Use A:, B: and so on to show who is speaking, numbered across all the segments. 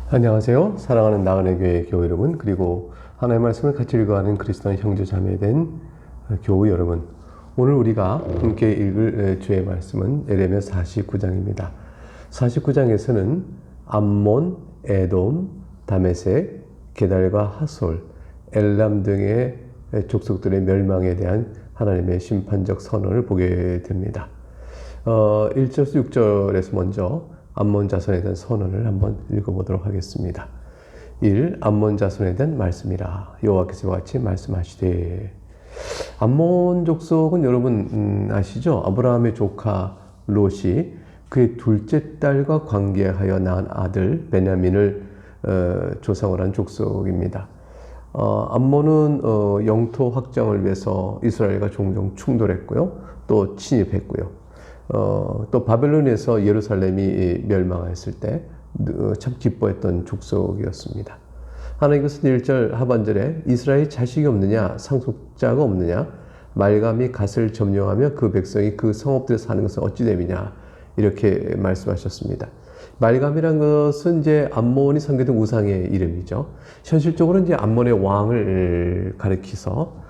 A: 안녕하세요. 사랑하는 나은의 교회 교우 여러분, 그리고 하나님의 말씀을 같이 읽어가는 그리스도인 형제 자매된 교우 여러분, 오늘 우리가 함께 읽을 주의 말씀은 에레미야 49장입니다. 49장에서는 암몬, 에돔, 다메섹, 게달과 하솔, 엘람 등의 족속들의 멸망에 대한 하나님의 심판적 선언을 보게 됩니다. 1절에서 6절에서 먼저 암몬 자손에 대한 선언을 한번 읽어보도록 하겠습니다. 1. 암몬 자손에 대한 말씀이라. 여호와께서 같이 말씀하시되. 암몬 족속은 여러분 아시죠? 아브라함의 조카 롯이 그의 둘째 딸과 관계하여 낳은 아들 베냐민을 조상으로 한 족속입니다. 암몬은 영토 확장을 위해서 이스라엘과 종종 충돌했고요. 또 침입했고요. 또 바벨론에서 예루살렘이 멸망했을 때 참 기뻐했던 족속이었습니다. 하나님께서는 1절 하반절에 이스라엘이 자식이 없느냐, 상속자가 없느냐, 말감이 갓을 점령하며 그 백성이 그 성읍들에 사는 것은 어찌 됨이냐, 이렇게 말씀하셨습니다. 말감이란 것은 이제 암몬이 섬기던 우상의 이름이죠. 현실적으로 이제 암몬의 왕을 가리켜서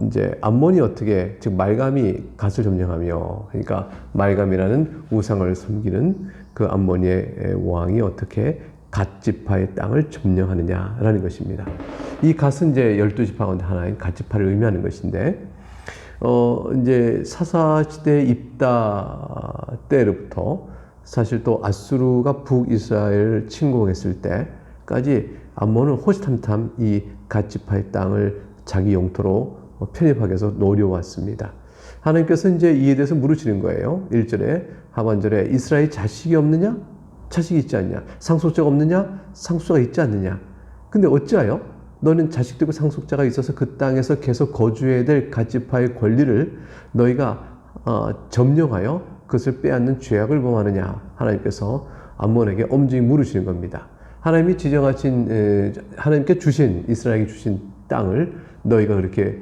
A: 이제 암몬이 어떻게, 즉 말감이 갓을 점령하며, 그러니까 말감이라는 우상을 섬기는 그 암몬의 왕이 어떻게 갓 지파의 땅을 점령하느냐라는 것입니다. 이 갓은 이제 12지파 가운데 하나인 갓 지파를 의미하는 것인데, 이제 사사 시대 입다 때로부터 사실 또 아수르가 북이스라엘을 침공했을 때까지 암몬은 호시탐탐 이 갓 지파의 땅을 자기 영토로 편입하기 위해서 노려왔습니다. 하나님께서 이제 이에 대해서 물으시는 거예요. 1절에 하반절에 이스라엘이 자식이 없느냐? 자식이 있지 않냐? 상속자가 없느냐? 상속자가 있지 않느냐? 근데 어찌하여 너는 자식도 있고 상속자가 있어서 그 땅에서 계속 거주해야 될 갓 지파의 권리를 너희가 점령하여 그것을 빼앗는 죄악을 범하느냐? 하나님께서 암몬에게 엄중히 물으시는 겁니다. 하나님이 지정하신, 하나님께 주신, 이스라엘에게 주신 땅을 너희가 그렇게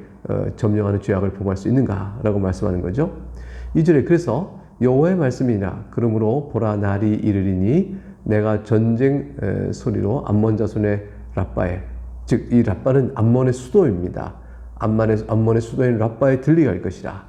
A: 점령하는 죄악을 범할 수 있는가라고 말씀하는 거죠. 2절에 그래서 여호와의 말씀이니라. 그러므로 보라 날이 이르리니 내가 전쟁 소리로 암몬 자손의 랍바에, 즉 이 랍바는 암몬의 수도입니다. 암몬의 수도인 랍바에 들리게 할 것이라.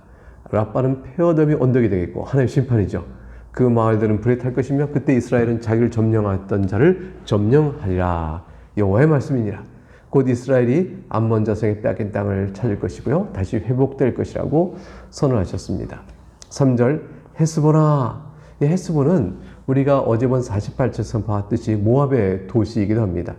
A: 랍바는 폐허덤이 언덕이 되겠고 하나님의 심판이죠. 그 마을들은 불에 탈 것이며 그때 이스라엘은 자기를 점령했던 자를 점령하리라. 여호와의 말씀이니라. 곧 이스라엘이 암몬 자손의 빼앗긴 땅을 찾을 것이고요. 다시 회복될 것이라고 선언하셨습니다. 3절 헤스보나. 이 헤스본은 우리가 어제 본 48절에서 봤듯이 모압의 도시이기도 합니다.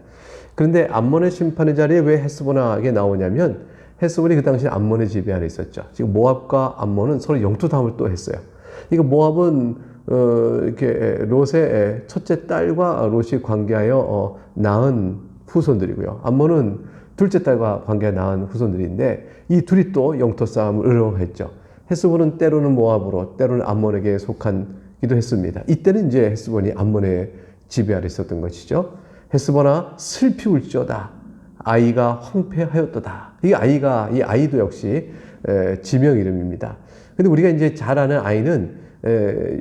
A: 그런데 암몬의 심판의 자리에 왜 헤스보나가 나오냐면 헤스본이 그 당시 암몬의 지배 아래 있었죠. 지금 모압과 암몬은 서로 영토 다툼을 또 했어요. 이거 모압은 이렇게 롯의 첫째 딸과 롯이 관계하여 낳은 후손들이고요. 암몬은 둘째 딸과 관계가 낳은 후손들인데 이 둘이 또 영토 싸움을 으르렁했죠. 헤스본은 때로는 모압으로 때로는 암몬에게 속한기도 했습니다. 이때는 이제 헤스본이 암몬의 지배 아래 있었던 것이죠. 헤스본아 슬피 울지어다. 아이가 황폐하였도다. 이 아이도 역시 지명 이름입니다. 근데 우리가 이제 잘 아는 아이는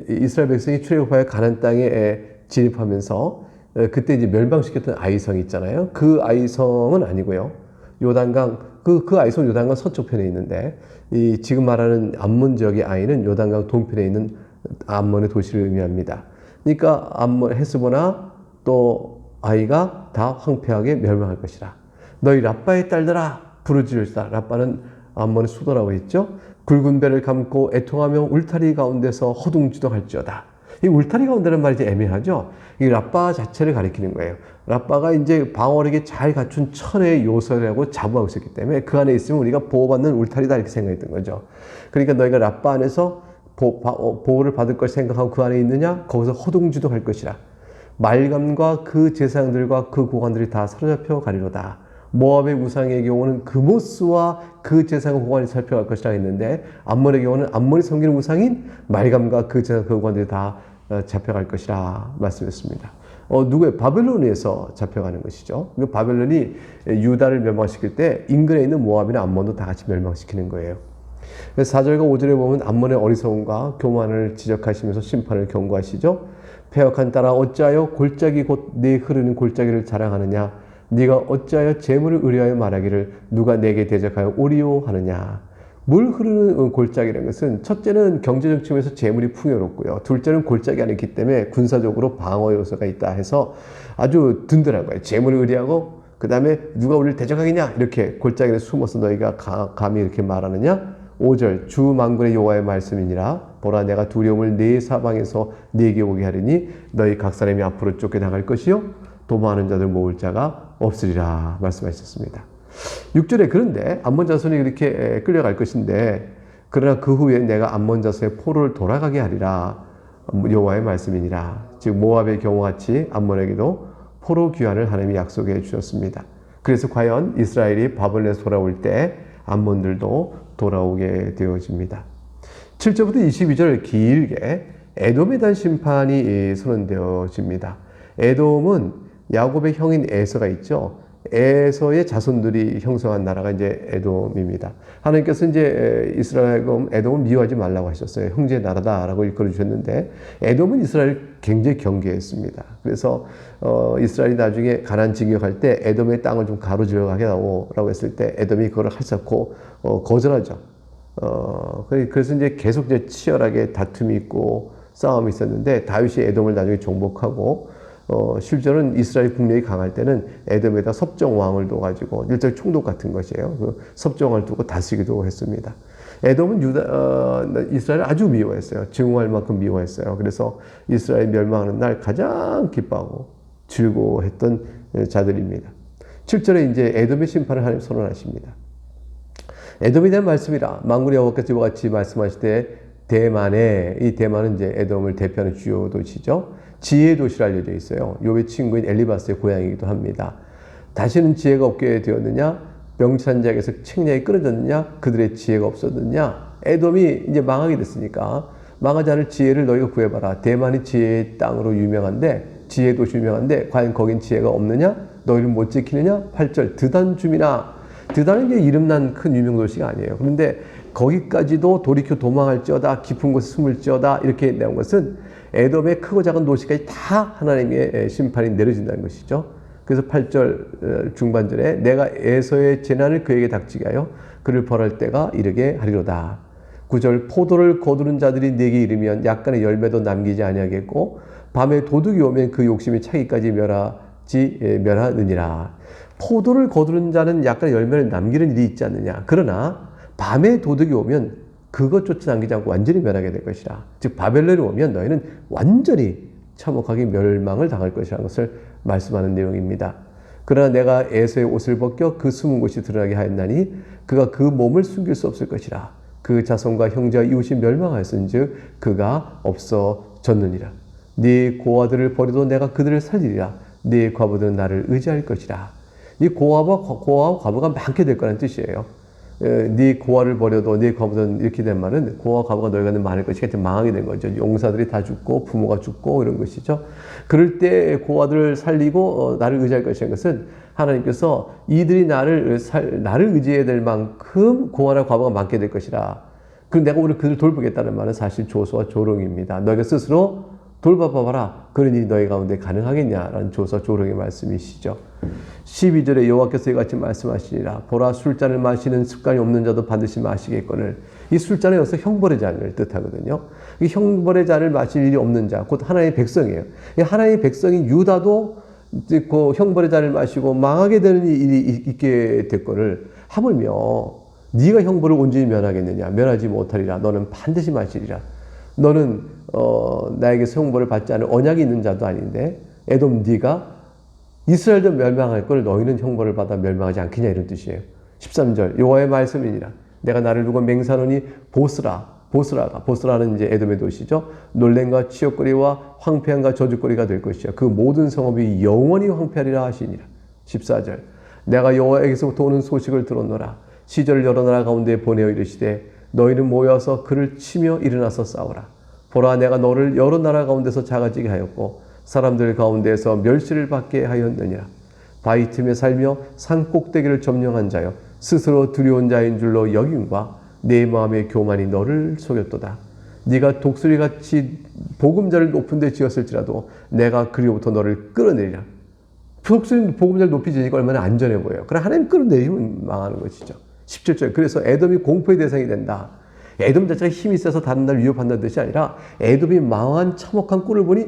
A: 이스라엘 백성이 출애굽하여 가나안 땅에 진입하면서 그때 이제 멸망시켰던 아이성이 있잖아요. 그 아이성은 아니고요. 요단강, 그 아이성 요단강 서쪽편에 있는데, 이 지금 말하는 암몬 지역의 아이는 요단강 동편에 있는 암몬의 도시를 의미합니다. 그러니까 암몬, 헤스보나 또 아이가 다 황폐하게 멸망할 것이라. 너희 랍바의 딸들아 부르짖으리라. 랍바는 암몬의 수도라고 했죠. 굵은 배를 감고 애통하며 울타리 가운데서 허둥지둥할지어다. 이 울타리 가운데는 말이 이제 애매하죠. 이 랍바 자체를 가리키는 거예요. 랍바가 이제 방어력이 잘 갖춘 천의 요새라고 자부하고 있었기 때문에 그 안에 있으면 우리가 보호받는 울타리다 이렇게 생각했던 거죠. 그러니까 너희가 랍바 안에서 보호를 받을 걸 생각하고 그 안에 있느냐? 거기서 허둥지둥할 것이라. 말감과 그 제사장들과 그 고관들이 다 사로잡혀 가리로다. 모압의 우상의 경우는 그모스와 그 제사장 고관이 살펴갈 것이라 했는데, 암몬의 경우는 암몬이 섬기는 우상인 말감과 그 제사장 그 고관들이 다 잡혀갈 것이라 말씀했습니다. 누구의? 바벨론에서 잡혀가는 것이죠. 바벨론이 유다를 멸망시킬 때 인근에 있는 모압이나 암몬도 다 같이 멸망시키는 거예요. 그래서 4절과 5절에 보면 암몬의 어리석음과 교만을 지적하시면서 심판을 경고하시죠. 패역한 딸아 어찌하여 골짜기 곧 내 흐르는 골짜기를 자랑하느냐. 네가 어찌하여 재물을 의뢰하여 말하기를 누가 내게 대적하여 오리요 하느냐. 물 흐르는 골짜기라는 것은 첫째는 경제적 측면에서 재물이 풍요롭고요. 둘째는 골짜기 안에 있기 때문에 군사적으로 방어 요소가 있다 해서 아주 든든한 거예요. 재물을 의뢰하고 그 다음에 누가 우리를 대적하겠냐 이렇게 골짜기에 숨어서 너희가 감히 이렇게 말하느냐. 5절 주 만군의 여호와의 말씀이니라. 보라 내가 두려움을 네 사방에서 네게 오게 하리니 너희 각 사람이 앞으로 쫓겨나갈 것이요 도망하는 자들 모을 자가 없으리라 말씀하셨습니다. 6절에 그런데 암몬 자손이 이렇게 끌려갈 것인데 그러나 그 후에 내가 암몬 자손의 포로를 돌아가게 하리라. 여호와의 말씀이니라. 즉 모압의 경우같이 암몬에게도 포로 귀환을 하나님이 약속해 주셨습니다. 그래서 과연 이스라엘이 바벨론에서 돌아올 때 암몬들도 돌아오게 되어집니다. 7절부터 22절 길게 에돔에 대한 심판이 선언되어집니다. 에돔은 야곱의 형인 에서가 있죠. 에서의 자손들이 형성한 나라가 이제 에돔입니다. 하나님께서 이제 이스라엘과 에돔을 미워하지 말라고 하셨어요. 형제의 나라다라고 일컬어 주셨는데 에돔은 이스라엘 굉장히 경계했습니다. 그래서 이스라엘이 나중에 가나안 진격할 때 에돔의 땅을 좀 가로질러 가라고 했을 때 에돔이 그걸 할사코 거절하죠. 그래서 이제 계속 이제 치열하게 다툼이 있고 싸움이 있었는데 다윗이 에돔을 나중에 정복하고 실제로는 이스라엘 국력이 강할 때는 에돔에다 섭정왕을 둬가지고 일종의 총독 같은 것이에요. 그 섭정왕을 두고 다스리기도 했습니다. 에돔은 이스라엘을 아주 미워했어요. 증오할 만큼 미워했어요. 그래서 이스라엘 멸망하는 날 가장 기뻐하고 즐거워했던 자들입니다. 7절에 이제 에돔의 심판을 하나님 선언하십니다. 에돔에 대한 말씀이라 만군의 여호와께서 이와 같이 말씀하실 때 대만에 이 대만은 이제 에돔을 대표하는 주요 도시죠. 지혜의 도시로 알려져 있어요. 욥의 친구인 엘리바스의 고향이기도 합니다. 다시는 지혜가 없게 되었느냐? 명철한 자에게서 책략이 끊어졌느냐? 그들의 지혜가 없었느냐? 에돔이 이제 망하게 됐으니까 망하지 않을 지혜를 너희가 구해봐라. 대만이 지혜의 땅으로 유명한데 지혜의 도시 유명한데 과연 거긴 지혜가 없느냐? 너희를 못 지키느냐? 8절 드단 주민아. 드단은 이제 이름난 큰 유명 도시가 아니에요. 그런데 거기까지도 돌이켜 도망할지어다 깊은 곳에 숨을지어다 이렇게 내온 것은 에돔의 크고 작은 도시까지 다 하나님의 심판이 내려진다는 것이죠. 그래서 8절 중반절에 내가 에서의 재난을 그에게 닥치게 하여 그를 벌할 때가 이르게 하리로다. 9절 포도를 거두는 자들이 네게 이르면 약간의 열매도 남기지 아니하겠고 밤에 도둑이 오면 그 욕심이 차기까지 멸하느니라. 포도를 거두는 자는 약간의 열매를 남기는 일이 있지 않느냐. 그러나 밤에 도둑이 오면 그것조차 남기지 않고 완전히 멸하게 될 것이라. 즉 바벨론이 오면 너희는 완전히 참혹하게 멸망을 당할 것이라는 것을 말씀하는 내용입니다. 그러나 내가 에서의 옷을 벗겨 그 숨은 곳이 드러나게 하였나니 그가 그 몸을 숨길 수 없을 것이라. 그 자손과 형제와 이웃이 멸망하였은즉 그가 없어졌느니라. 네 고아들을 버려도 내가 그들을 살리리라. 네 과부들은 나를 의지할 것이라. 네 고아와 과부가 많게 될 거라는 뜻이에요. 네 고아를 버려도 네 과부는 이렇게 된 말은 고아와 과부가 너희가 많을 것이니까 망하게 된 거죠. 용사들이 다 죽고 부모가 죽고 이런 것이죠. 그럴 때 고아들을 살리고 나를 의지할 것이라는 것은 하나님께서 이들이 나를 의지해야 될 만큼 고아나 과부가 많게 될 것이라. 그럼 내가 오늘 그들을 돌보겠다는 말은 사실 조소와 조롱입니다. 너희가 스스로 돌봐봐라. 그러니 너희 가운데 가능하겠냐라는 조소와 조롱의 말씀이시죠. 12절에 여호와께서 이같이 말씀하시니라. 보라 술잔을 마시는 습관이 없는 자도 반드시 마시겠거늘. 이 술잔은 여기서 형벌의 잔을 뜻하거든요. 이 형벌의 잔을 마실 일이 없는 자, 곧 하나님의 백성이에요. 하나님의 백성인 유다도 그 형벌의 잔을 마시고 망하게 되는 일이 있게 됐거늘. 하물며 네가 형벌을 온전히 면하겠느냐. 면하지 못하리라. 너는 반드시 마시리라. 너는 나에게서 형벌을 받지 않을 언약이 있는 자도 아닌데 에돔 네가 이스라엘도 멸망할 걸 너희는 형벌을 받아 멸망하지 않겠냐 이런 뜻이에요. 13절 여호와의 말씀이니라. 내가 나를 두고 맹사노니 보스라는 이제 에돔의 도시죠. 놀램과 치욕거리와 황폐함과 저주거리가 될 것이야. 그 모든 성읍이 영원히 황폐하리라 하시니라. 14절 내가 여호와에게서부터 오는 소식을 들었노라. 시절을 여러 나라 가운데 보내어 이르시되 너희는 모여서 그를 치며 일어나서 싸우라. 보라 내가 너를 여러 나라 가운데서 작아지게 하였고 사람들 가운데서 멸시를 받게 하였느니라. 바위 틈에 살며 산 꼭대기를 점령한 자여 스스로 두려운 자인 줄로 여김과 내 마음의 교만이 너를 속였도다. 네가 독수리같이 보금자를 높은 데 지었을지라도 내가 그리로부터 너를 끌어내리라. 독수리는 보금자를 높이 지으니까 얼마나 안전해 보여요. 그러나 하나님 끌어내리면 망하는 것이죠. 17절. 그래서 에돔이 공포의 대상이 된다. 에돔 자체가 힘이 세서 다른 나라를 위협한다는 뜻이 아니라 에돔이 망한 참혹한 꼴을 보니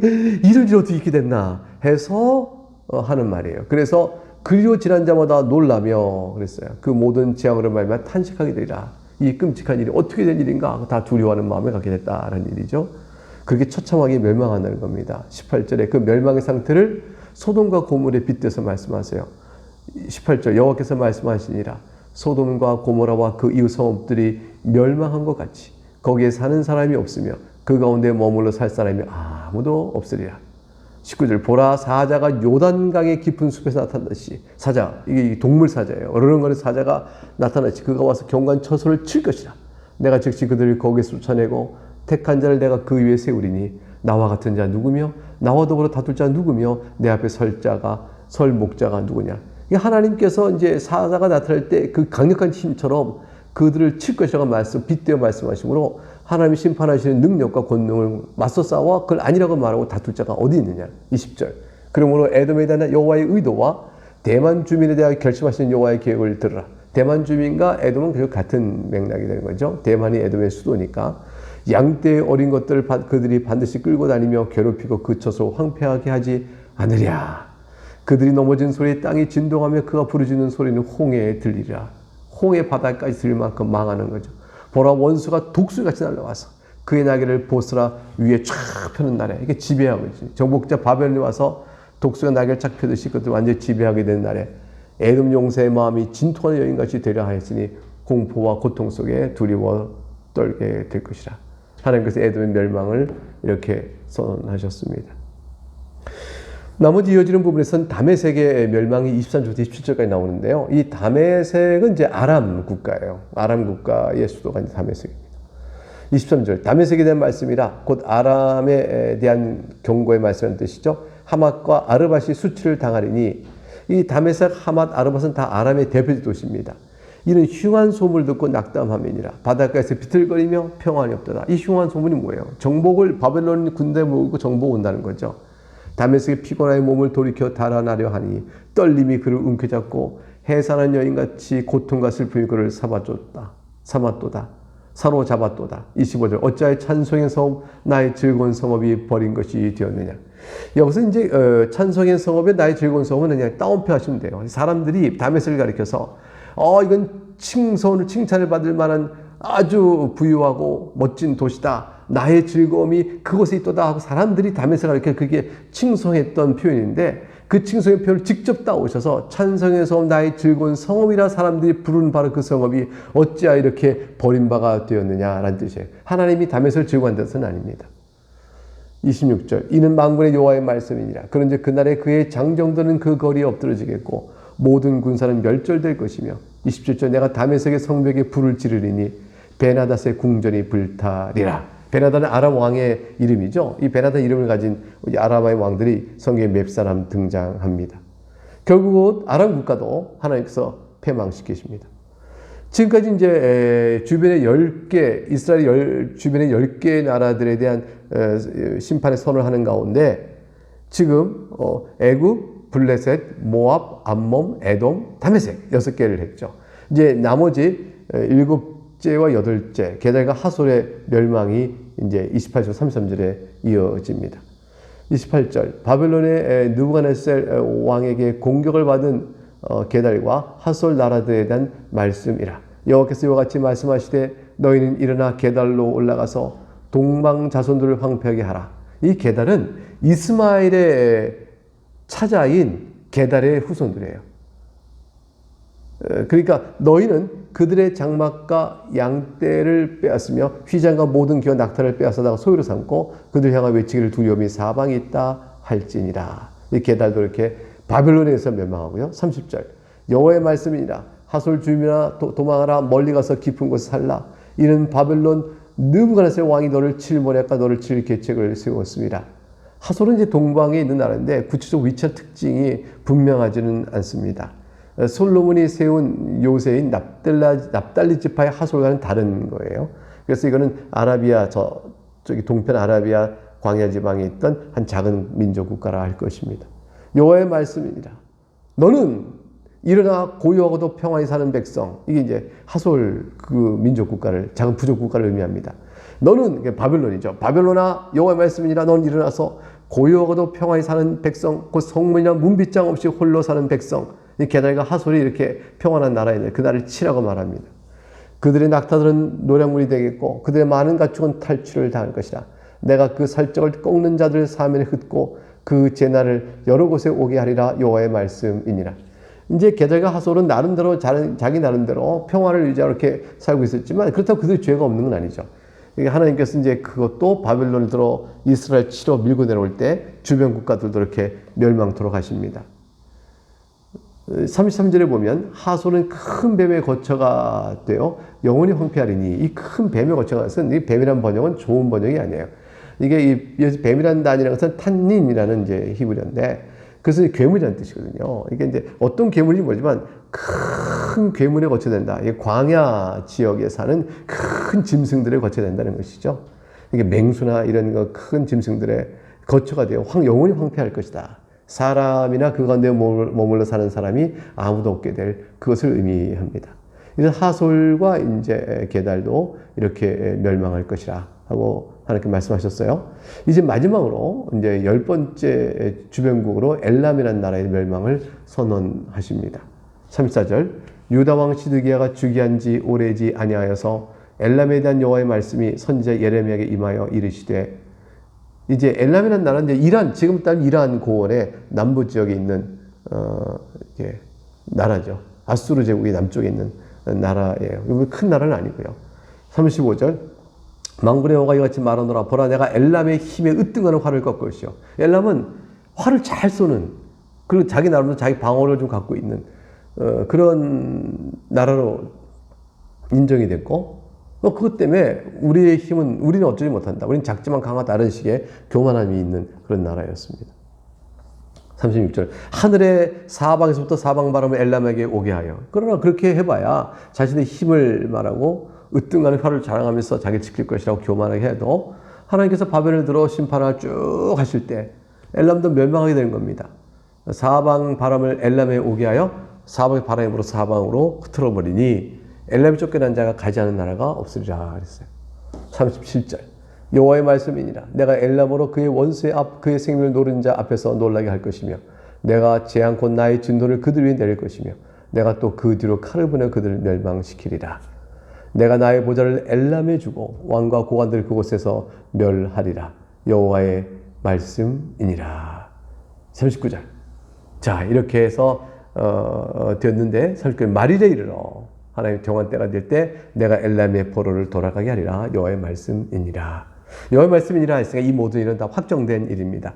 A: 이럴 일 어떻게 있게 됐나 해서 하는 말이에요. 그래서 그리로 지난 자마다 놀라며 그랬어요. 그 모든 재앙으로 말미암아 탄식하게 되리라. 이 끔찍한 일이 어떻게 된 일인가 다 두려워하는 마음에 갖게 됐다라는 일이죠. 그렇게 처참하게 멸망한다는 겁니다. 18절에 그 멸망의 상태를 소돔과 고모라에 빗대서 말씀하세요. 18절 여호와께서 말씀하시니라. 소돔과 고모라와 그 이웃 성읍들이 멸망한 것 같이 거기에 사는 사람이 없으며 그 가운데 머물러 살 사람이 아무도 없으리라. 19절 보라 사자가 요단강의 깊은 숲에서 나타났듯이 사자 이게 동물 사자예요. 어르렁거리는 사자가 나타났지 그가 와서 경관 처소를 칠 것이라. 내가 즉시 그들을 거기에서 쫓아내고 택한 자를 내가 그 위에 세우리니 나와 같은 자 누구며 나와 더불어 다툴 자 누구며 내 앞에 설 목자가 누구냐. 하나님께서 이제 사자가 나타날 때 그 강력한 힘처럼 그들을 칠 것이라고 빗대어 말씀하시므로 하나님이 심판하시는 능력과 권능을 맞서 싸워 그걸 아니라고 말하고 다툴 자가 어디 있느냐. 20절 그러므로 에돔에 대한 여호와의 의도와 대만 주민에 대하여 결심하시는 여호와의 계획을 들으라. 대만 주민과 에돔은 결국 같은 맥락이 되는 거죠. 대만이 에돔의 수도니까 양떼의 어린 것들을 그들이 반드시 끌고 다니며 괴롭히고 그 처소로 황폐하게 하지 않으랴. 그들이 넘어진 소리에 땅이 진동하며 그가 부르짖는 소리는 홍해에 들리리라. 홍해 바다까지 들릴 만큼 망하는 거죠. 보라 원수가 독수리같이 날라와서 그의 날개를 보스라 위에 쫙 펴는 날에 이게 지배하고 있지. 정복자 바벨론이 와서 독수리가 날개를 쫙 펴듯이 그들 완전히 지배하게 되는 날에 에돔 용사의 마음이 진토하는 여인같이 되려 하였으니 공포와 고통 속에 두려워 떨게 될 것이라. 하나님께서 에돔의 멸망을 이렇게 선언하셨습니다. 나머지 이어지는 부분에서는 다메섹의 멸망이 23절부터 27절까지 나오는데요. 이 다메섹은 이제 아람 국가예요. 아람 국가의 수도가 이제 다메섹입니다. 23절 다메섹에 대한 말씀이라 곧 아람에 대한 경고의 말씀이라는 뜻이죠. 하맛과 아르밧이 수치를 당하리니 이 다메섹, 하맛, 아르밧은 다 아람의 대표적 도시입니다. 이는 흉한 소문을 듣고 낙담함이니라. 바닷가에서 비틀거리며 평안이 없더라. 이 흉한 소문이 뭐예요? 정복을 바벨론 군대 모으고 정복 온다는 거죠. 다메섹의 피곤하여 몸을 돌이켜 달아나려 하니 떨림이 그를 움켜잡고 해산한 여인같이 고통과 슬픔이 그를 삼았도다. 사로잡았도다. 25절 어찌하여 찬송의 성읍 나의 즐거운 성읍이 버린 것이 되었느냐. 여기서 이제 찬송의 성읍에 나의 즐거운 성읍은 그냥 따옴표 하시면 돼요. 사람들이 다메섹을 가리켜서 이건 칭찬을 받을 만한 아주 부유하고 멋진 도시다. 나의 즐거움이 그곳에 있도다 하고 사람들이 다메섹을 가리켜 그게 칭송했던 표현인데 그 칭송의 표현을 직접 따오셔서 찬송의 성읍 나의 즐거운 성읍이라 사람들이 부르는 바로 그 성읍이 어찌하여 이렇게 버림바가 되었느냐라는 뜻이에요. 하나님이 다메섹을 즐거워한 뜻은 아닙니다. 26절 이는 만군의 여호와의 말씀이니라. 그런즉 그날에 그의 장정들은 그 거리에 엎드러지겠고 모든 군사는 멸절될 것이며 27절 내가 다메섹의 성벽에 불을 지르리니 베나닷의 궁전이 불타리라. 베나닷은 아람 왕의 이름이죠. 이 베나닷 이름을 가진 아람의 왕들이 성경에 몇 사람 등장합니다. 결국 아람 국가도 하나님께서 패망시키십니다. 지금까지 이제 주변의 10개, 이스라엘 주변의 10개의 나라들에 대한 심판의 선언을 하는 가운데 지금 애굽, 블레셋, 모압, 암몬, 에돔, 다메섹 6개를 했죠. 이제 나머지 7제와 8제, 게다가 하솔의 멸망이 이제 28절 33절에 이어집니다. 28절 바벨론의 느부갓네살 왕에게 공격을 받은 게달과 하솔 나라들에 대한 말씀이라. 여호와께서 이와 같이 말씀하시되 너희는 일어나 게달로 올라가서 동방 자손들을 황폐하게 하라. 이 게달은 이스마엘의 차자인 게달의 후손들이에요. 그러니까 너희는 그들의 장막과 양떼를 빼앗으며 휘장과 모든 기와 낙타를 빼앗아다가 소유로 삼고 그들 향하여 외치기를 두려움이 사방에 있다 할지니라. 이 게달도 이렇게 바벨론에서 멸망하고요. 30절 여호와의 말씀이니라. 하솔 주민아 도망하라. 멀리 가서 깊은 곳에 살라. 이는 바벨론 느부갓네살 왕이 너를 칠 모략과 너를 칠 계책을 세웠습니다. 하솔은 이제 동방에 있는 나라인데 구체적 위치와 특징이 분명하지는 않습니다. 솔로몬이 세운 요새인 납달리 지파의 하솔과는 다른 거예요. 그래서 이거는 아라비아 저기 동편 아라비아 광야 지방에 있던 한 작은 민족 국가라 할 것입니다. 여호와의 말씀이니라. 너는 일어나 고요하고도 평안히 사는 백성. 이게 이제 하솔 그 민족 국가를, 작은 부족 국가를 의미합니다. 너는 바벨론이죠. 바벨론아 여호와의 말씀이니라. 너는 일어나서 고요하고도 평안히 사는 백성, 곧 성문이나 문빗장 없이 홀로 사는 백성. 이 게달과 하솔이 이렇게 평안한 나라인데 그 나라를 치라고 말합니다. 그들의 낙타들은 노량물이 되겠고 그들의 많은 가축은 탈취를 당할 것이라. 내가 그 살적을 꺾는 자들의 사면에 흩고 그 제날을 여러 곳에 오게 하리라. 여호와의 말씀이니라. 이제 게달과 하솔은 나름대로 자기 나름대로 평화를 유지하고 이렇게 살고 있었지만 그렇다고 그들이 죄가 없는 건 아니죠. 하나님께서 이제 그것도 바벨론을 들어 이스라엘 치러 밀고 내려올 때 주변 국가들도 이렇게 멸망토록 하십니다. 33절에 보면 하솔은 큰 뱀의 거처가 되어 영원히 황폐하리니, 이 큰 뱀의 거처가 있어서 이 뱀이라는 번역은 좋은 번역이 아니에요. 이게 여기서 뱀이라는 단어라는 것은 탄닌이라는 이제 히브리어인데 그것은 괴물이라는 뜻이거든요. 이게 이제 어떤 괴물인지 모르지만 큰 괴물에 거쳐된다. 이게 광야 지역에 사는 큰 짐승들에 거쳐된다는 것이죠. 이게 맹수나 이런 큰 짐승들의 거처가 되어 영원히 황폐할 것이다. 사람이나 그 가운데 머물러 사는 사람이 아무도 없게 될 그것을 의미합니다. 그래서 하솔과 이제 게달도 이렇게 멸망할 것이라 하고 하나님께 말씀하셨어요. 이제 마지막으로 이제 10번째 주변국으로 엘람이라는 나라의 멸망을 선언하십니다. 34절 유다 왕 시드기야가 주기한 지 오래지 아니하여서 엘람에 대한 여호와의 말씀이 선지자 예레미야에게 임하여 이르시되, 이제 엘람이라는 나라는 이제 이란, 지금 따르면 이란 고원의 남부 지역에 있는 이게 나라죠. 아수르 제국의 남쪽에 있는 나라예요. 이거 큰 나라는 아니고요. 35절 만군의 여호와가 이같이 말하노라. 보라, 내가 엘람의 힘에 으뜸하는 활을 꺾을 것이요. 엘람은 활을 잘 쏘는, 그리고 자기 나름대로 자기 방어를 좀 갖고 있는 그런 나라로 인정이 됐고, 그것 때문에 우리의 힘은, 우리는 어쩌지 못한다. 우리는 작지만 강하다. 다른 식의 교만함이 있는 그런 나라였습니다. 36절 하늘의 사방에서부터 사방 바람을 엘람에게 오게 하여. 그러나 그렇게 해봐야 자신의 힘을 말하고 으뜸가는 활을 자랑하면서 자기를 지킬 것이라고 교만하게 해도 하나님께서 바벨을 들어 심판을 쭉 하실 때 엘람도 멸망하게 되는 겁니다. 사방 바람을 엘람에 오게 하여 사방의 바람이 불어 사방으로 흩어버리니 엘람이 쫓겨난 자가 가지 않은 나라가 없으리라 그랬어요. 37절 여호와의 말씀이니라. 내가 엘람으로 그의 원수의 앞 그의 생명을 노린 자 앞에서 놀라게 할 것이며 내가 재앙곧 나의 진노를 그들 위에 내릴 것이며 내가 또 그 뒤로 칼을 보내 그들을 멸망시키리라. 내가 나의 보좌를 엘람에 주고 왕과 고관들 그곳에서 멸하리라. 여호와의 말씀이니라. 39절 자 이렇게 해서 되었는데 39절 말일에 이르러 하나님 정한 때가 될 때 내가 엘람의 포로를 돌아가게 하리라. 여호와의 말씀이니라. 여호와의 말씀이니라 했으니까 이 모든 일은 다 확정된 일입니다.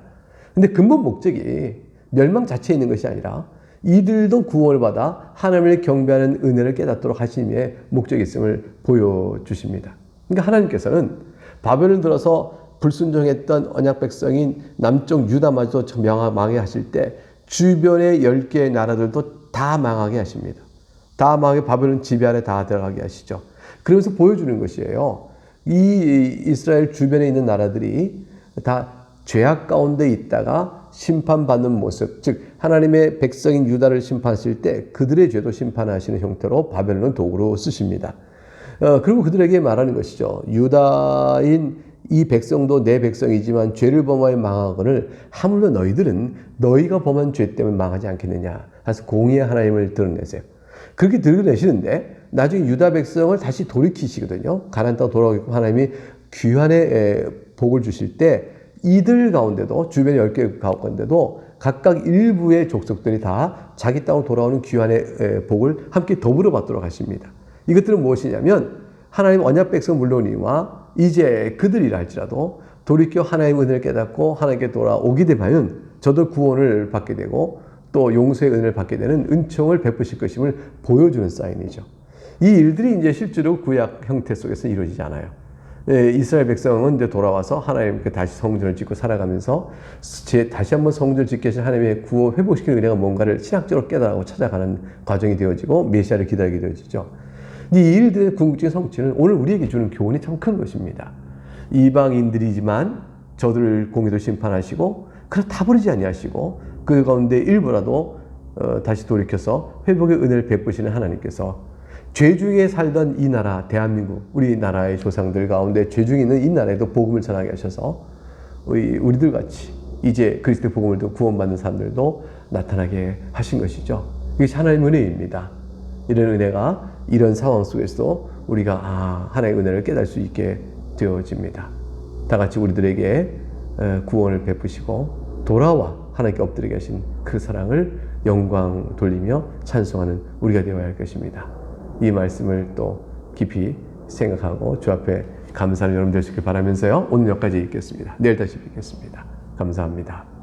A: 근데 근본 목적이 멸망 자체에 있는 것이 아니라 이들도 구원을 받아 하나님을 경배하는 은혜를 깨닫도록 하심의 목적이 있음을 보여주십니다. 그러니까 하나님께서는 바벨을 들어서 불순종했던 언약 백성인 남쪽 유다마저 망하게 하실 때 주변의 10개의 나라들도 다 망하게 하십니다. 다 망하게 바벨론 지배 아래 다 들어가게 하시죠. 그러면서 보여주는 것이에요. 이 이스라엘 주변에 있는 나라들이 다 죄악 가운데 있다가 심판받는 모습, 즉 하나님의 백성인 유다를 심판하실 때 그들의 죄도 심판하시는 형태로 바벨론은 도구로 쓰십니다. 그리고 그들에게 말하는 것이죠. 유다인 이 백성도 내 백성이지만 죄를 범하여 망하거늘 하물며 너희들은 너희가 범한 죄 때문에 망하지 않겠느냐. 그래서 공의의 하나님을 드러내세요. 그렇게 드러내시는데 나중에 유다 백성을 다시 돌이키시거든요. 가나안 땅 돌아오게끔 하나님이 귀환의 복을 주실 때 이들 가운데도 주변 10개 가운데도 각각 일부의 족속들이 다 자기 땅으로 돌아오는 귀환의 복을 함께 더불어 받도록 하십니다. 이것들은 무엇이냐면 하나님 언약 백성 물론이와 이제 그들이라 할지라도 돌이켜 하나님의 은혜를 깨닫고 하나님께 돌아오게 되면 저도 구원을 받게 되고 또 용서의 은혜를 받게 되는 은총을 베푸실 것임을 보여주는 사인이죠. 이 일들이 이제 실제로 구약 형태 속에서 이루어지지 않아요. 이스라엘 백성은 이제 돌아와서 하나님께 다시 성전을 짓고 살아가면서 다시 한번 성전을 짓게 하신 하나님의 구호 회복시키는 은혜가 뭔가를 신학적으로 깨달고 찾아가는 과정이 되어지고 메시아를 기다리게 되어지죠. 이 일들의 궁극적인 성취는 오늘 우리에게 주는 교훈이 참 큰 것입니다. 이방인들이지만 저들을 공의로 심판하시고 그래서 다 버리지 아니하시고 그 가운데 일부라도 다시 돌이켜서 회복의 은혜를 베푸시는 하나님께서 죄 중에 살던 이 나라 대한민국 우리나라의 조상들 가운데 죄 중에 있는 이 나라에도 복음을 전하게 하셔서 우리들 같이 이제 그리스도의 복음을 듣고 구원받는 사람들도 나타나게 하신 것이죠. 이것이 하나님의 은혜입니다. 이런 은혜가 이런 상황 속에서도 우리가 하나님의 은혜를 깨달을 수 있게 되어집니다. 다 같이 우리들에게 구원을 베푸시고 돌아와 하나님께 엎드리게 하신 그 사랑을 영광 돌리며 찬송하는 우리가 되어야 할 것입니다. 이 말씀을 또 깊이 생각하고 주 앞에 감사를 여러분 되시길 바라면서요. 오늘 여기까지 읽겠습니다. 내일 다시 뵙겠습니다. 감사합니다.